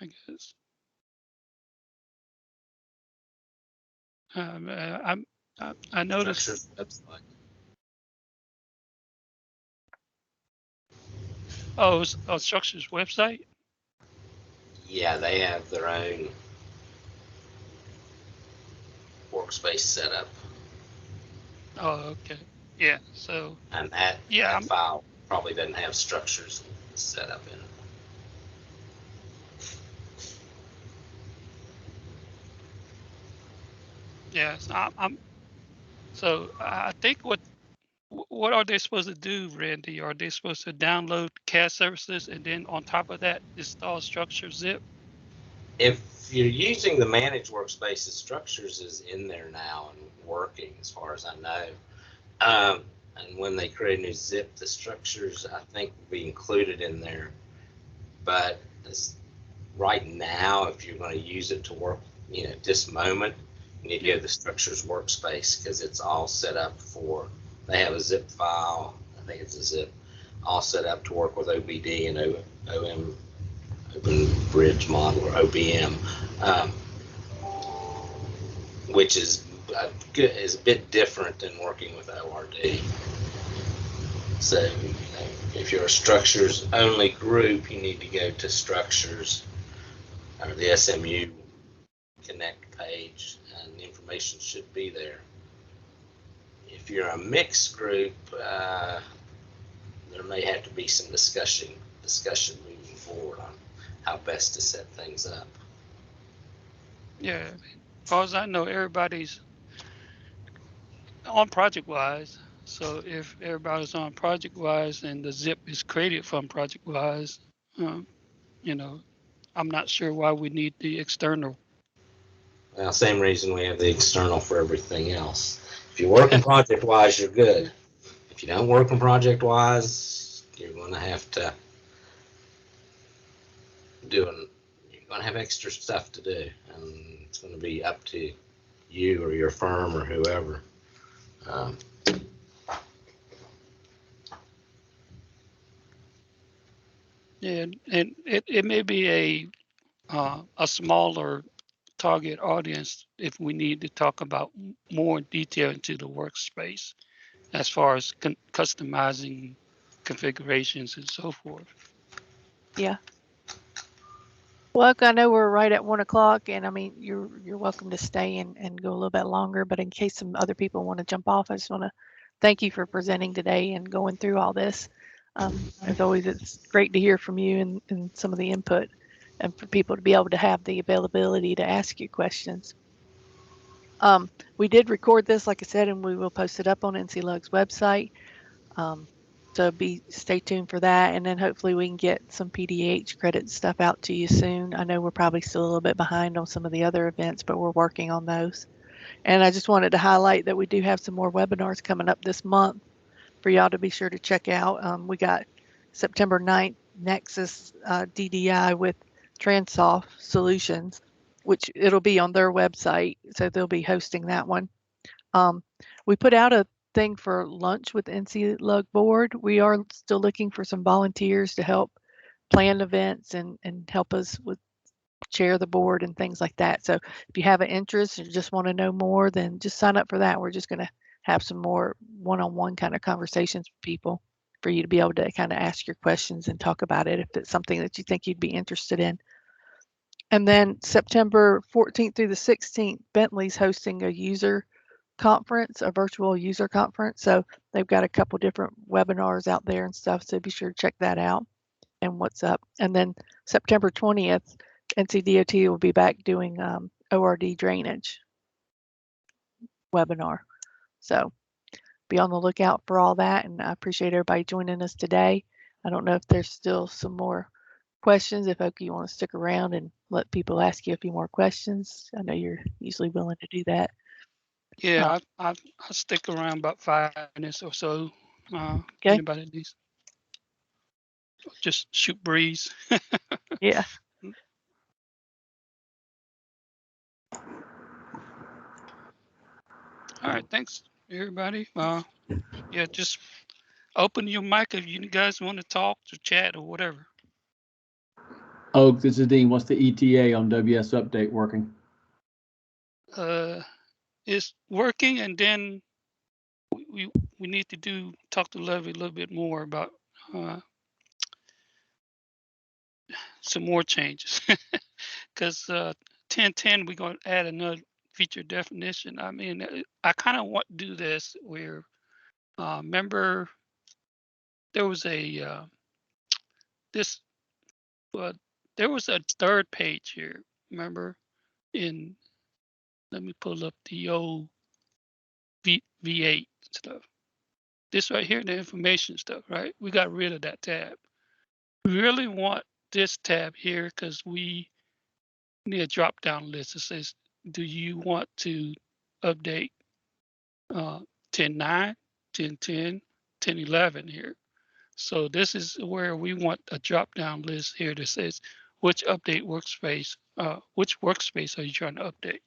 [SPEAKER 2] I guess. I noticed.
[SPEAKER 4] Website.
[SPEAKER 2] Oh, it's Structure's website.
[SPEAKER 4] Yeah, they have their own workspace setup.
[SPEAKER 2] Oh, okay. Yeah. So.
[SPEAKER 4] And that file probably doesn't have Structures set up in it.
[SPEAKER 2] Yes, So I think what are they supposed to do, Randy? Are they supposed to download CAD services and then on top of that install Structure zip?
[SPEAKER 4] If you're using the managed workspaces, Structures is in there now and working, as far as I know. And when they create a new zip, the Structures I think will be included in there. But right now, if you're going to use it to work, this moment, you need to go to the Structures workspace because it's all set up for. They have a zip file. I think it's a zip, all set up to work with OBD and OM, Open Bridge Model, or OBM, which is a bit different than working with ORD. So, if you're a Structures only group, you need to go to Structures or the SMU Connect page, and the information should be there. If you're a mixed group, there may have to be some discussion moving forward on how best to set things up.
[SPEAKER 2] Yeah, as far as I know, everybody's on ProjectWise. So if everybody's on ProjectWise and the zip is created from ProjectWise, you know, I'm not sure why we need the external.
[SPEAKER 4] Well, same reason we have the external for everything else. If you work in ProjectWise, you're good. If you don't work in ProjectWise, you're going to have to you're going to have extra stuff to do, and it's going to be up to you or your firm or whoever.
[SPEAKER 2] Yeah, and it may be a smaller target audience if we need to talk about more detail into the workspace as far as customizing configurations and so forth.
[SPEAKER 1] Yeah. Well, I know we're right at 1 o'clock, and I mean, you're welcome to stay and go a little bit longer, but in case some other people want to jump off, I just want to thank you for presenting today and going through all this. As always, it's great to hear from you and some of the input, and for people to be able to have the availability to ask you questions. We did record this, like I said, and we will post it up on NCLUG's website. So stay tuned for that, and then hopefully we can get some PDH credit stuff out to you soon. I know we're probably still a little bit behind on some of the other events, but we're working on those. And I just wanted to highlight that we do have some more webinars coming up this month for y'all to be sure to check out. We got September 9th, Nexus DDI with Transoft Solutions, which it'll be on their website, so they'll be hosting that one. We put out a thing for lunch with the NCLUG board. We are still looking for some volunteers to help plan events and help us with chair the board and things like that. So if you have an interest or just want to know more, then just sign up for that. We're just going to have some more one-on-one kind of conversations with people for you to be able to kind of ask your questions and talk about it if it's something that you think you'd be interested in. And then September 14th through the 16th, Bentley's hosting a virtual user conference. So they've got a couple different webinars out there and stuff. So be sure to check that out and what's up. And then September 20th, NCDOT will be back doing ORD drainage webinar. So be on the lookout for all that. And I appreciate everybody joining us today. I don't know if there's still some more questions. If you want to stick around and let people ask you a few more questions, I know you're usually willing to do that.
[SPEAKER 2] Yeah, I'll stick around about 5 minutes or so.
[SPEAKER 1] Okay.
[SPEAKER 2] Anybody needs, just shoot breeze.
[SPEAKER 1] Yeah.
[SPEAKER 2] All right, thanks everybody. Yeah, just open your mic if you guys want to talk or chat or whatever.
[SPEAKER 5] Oh, this is Dean. What's the ETA on WS Update working?
[SPEAKER 2] It's working, and then we need to talk to Levy a little bit more about some more changes, because 10.10 we're going to add another feature definition. I mean, I kind of want to do this where remember there was a there was a third page here. Remember, let me pull up the old V8 stuff. This right here, the information stuff, right? We got rid of that tab. We really want this tab here because we need a drop down list that says, do you want to update 10.9, 10.10, 10.11 here? So this is where we want a drop down list here that says which workspace are you trying to update?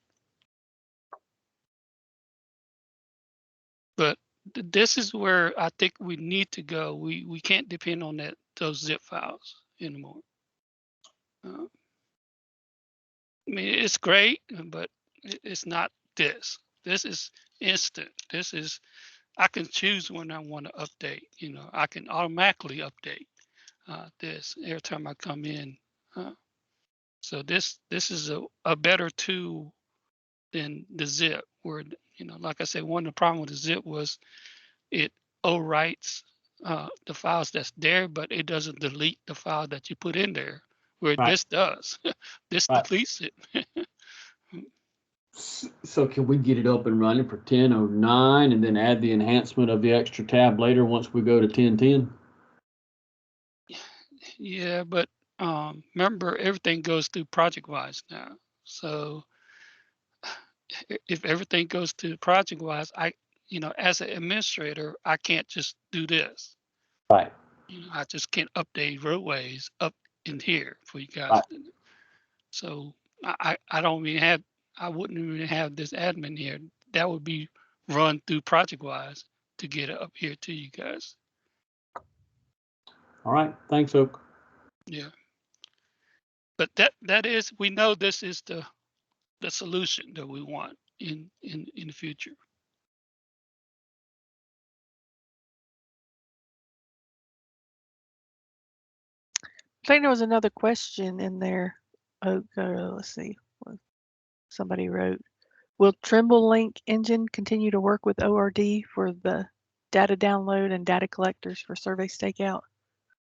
[SPEAKER 2] But this is where I think we need to go. We can't depend on those zip files anymore. I mean, it's great, but it's not this. This is instant. I can choose when I want to update. You know, I can automatically update this every time I come in. So this is a better tool than the zip, where, you know, like I said, one of the problems with the zip was it overwrites the files that's there, but it doesn't delete the file that you put in there, where this does. This deletes it.
[SPEAKER 5] So can we get it up and running for 10:09 and then add the enhancement of the extra tab later once we go to 10:10?
[SPEAKER 2] Yeah, but remember, everything goes through ProjectWise now. So if everything goes to ProjectWise, as an administrator, I can't just do this.
[SPEAKER 5] Right.
[SPEAKER 2] I just can't update roadways up in here for you guys.
[SPEAKER 5] Right.
[SPEAKER 2] So I wouldn't even have this admin here. That would be run through ProjectWise to get it up here to you guys.
[SPEAKER 5] All right. Thanks, Oak.
[SPEAKER 2] Yeah. But we know this is the solution that we want in the future.
[SPEAKER 1] I think there was another question in there. Let's see. Somebody wrote, will Trimble Link engine continue to work with ORD for the data download and data collectors for survey stakeout?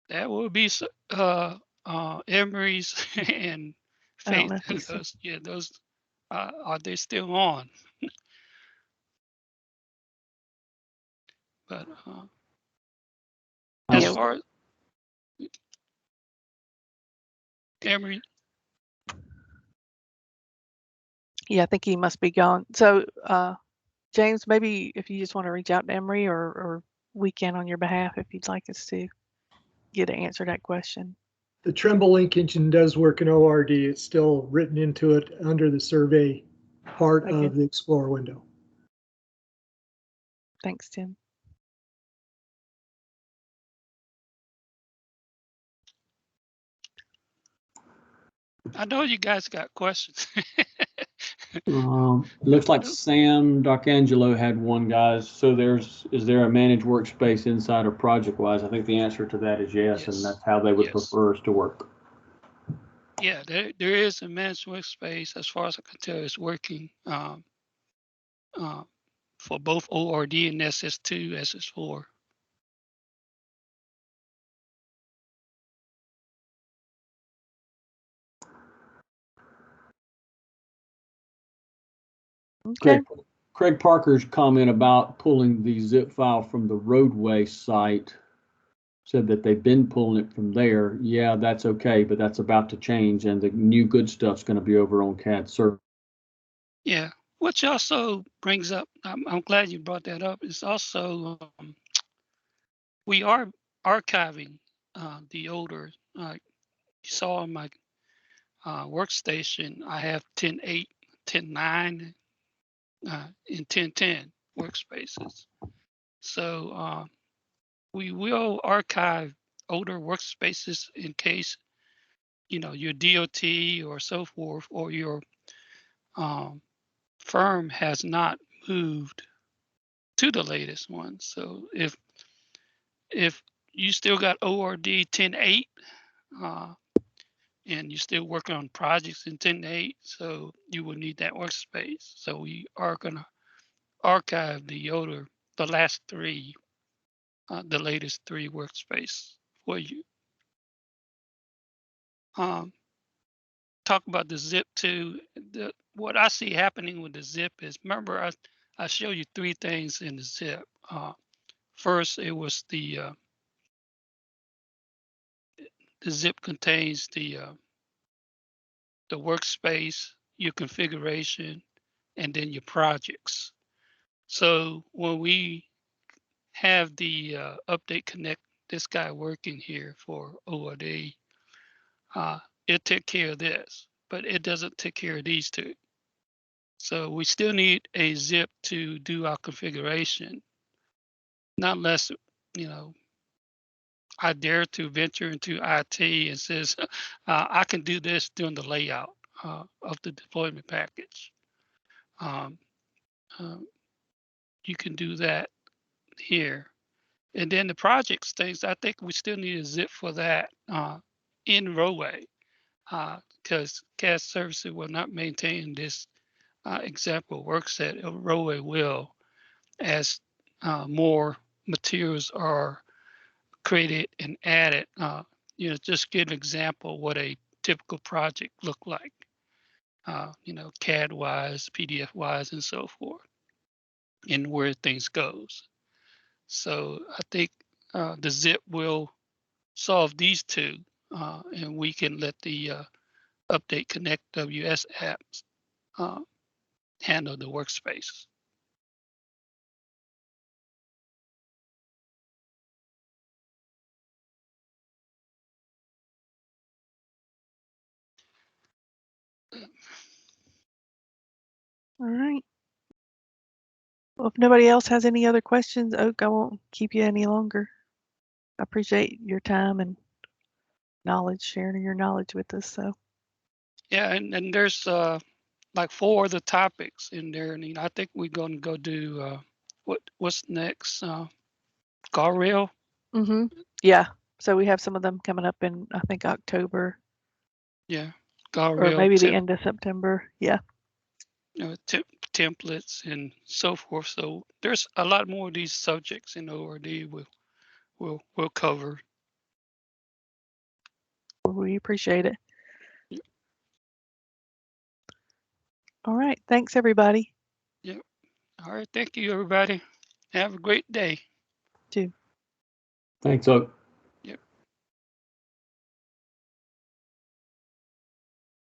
[SPEAKER 2] That will be Emery's and Faith. Those are they still on? But as far as Emery,
[SPEAKER 1] yeah, I think he must be gone. So James, maybe if you just want to reach out to Emery, or we can on your behalf if you'd like us to get an answer to that question.
[SPEAKER 6] The Trimble Link engine does work in ORD. It's still written into it under the survey part of the Explorer window.
[SPEAKER 1] Thanks, Tim.
[SPEAKER 5] I
[SPEAKER 2] know you guys got questions.
[SPEAKER 5] Looks like Sam D'Arcangelo had one, guys. So is there a managed workspace inside of ProjectWise? I think the answer to that is yes, and that's how they would prefer us to work.
[SPEAKER 2] Yeah, there is a managed workspace. As far as I can tell, it's working for both ORD and SS2, SS4.
[SPEAKER 1] Okay.
[SPEAKER 5] Craig Parker's comment about pulling the zip file from the roadway site said that they've been pulling it from there. Yeah, that's okay, but that's about to change, and the new good stuff's going to be over on CAD server.
[SPEAKER 2] Yeah, which also brings up, I'm glad you brought that up, is also we are archiving the older, you saw on my workstation, I have 10.8, 10.9, and 10.10 workspaces. So we will archive older workspaces in case, your DOT or so forth, or your firm has not moved to the latest one. So if you still got ORD 10.8, and you're still working on projects in 10.8, so you will need that workspace. So we are gonna archive the last three, the latest three workspace for you. Talk about the zip too. What I see happening with the zip is, remember I showed you three things in the zip. First, it was the zip contains the workspace, your configuration, and then your projects. So when we have the update connect this guy working here for ORD, it took care of this, but it doesn't take care of these two. So we still need a zip to do our configuration, not unless, I dare to venture into IT and says, I can do this during the layout of the deployment package. You can do that here. And then the projects things, I think we still need a zip for that in Roway, because CAD services will not maintain this example work set. Roway will, as more materials are created and added. Just give an example what a typical project look like. CAD wise, PDF wise, and so forth, and where things goes. So I think the zip will solve these two, and we can let the Update Connect WS apps handle the workspace.
[SPEAKER 1] All right. Well, if nobody else has any other questions, Oak, I won't keep you any longer. I appreciate your time and knowledge, sharing your knowledge with us. So
[SPEAKER 2] Yeah, and there's like 4 other topics in there, and I think we're going to go do what's next? Guardrail.
[SPEAKER 1] yeah. So we have some of them coming up in, I think, October.
[SPEAKER 2] Yeah,
[SPEAKER 1] or
[SPEAKER 2] guardrail.
[SPEAKER 1] maybe the end of September. Yeah.
[SPEAKER 2] Templates and so forth. So there's a lot more of these subjects in ORD we'll cover.
[SPEAKER 1] We appreciate it.
[SPEAKER 2] Yeah.
[SPEAKER 1] All right. Thanks, everybody.
[SPEAKER 2] Yep. All right. Thank you, everybody. Have a great day.
[SPEAKER 1] Too.
[SPEAKER 5] Thanks, Oak.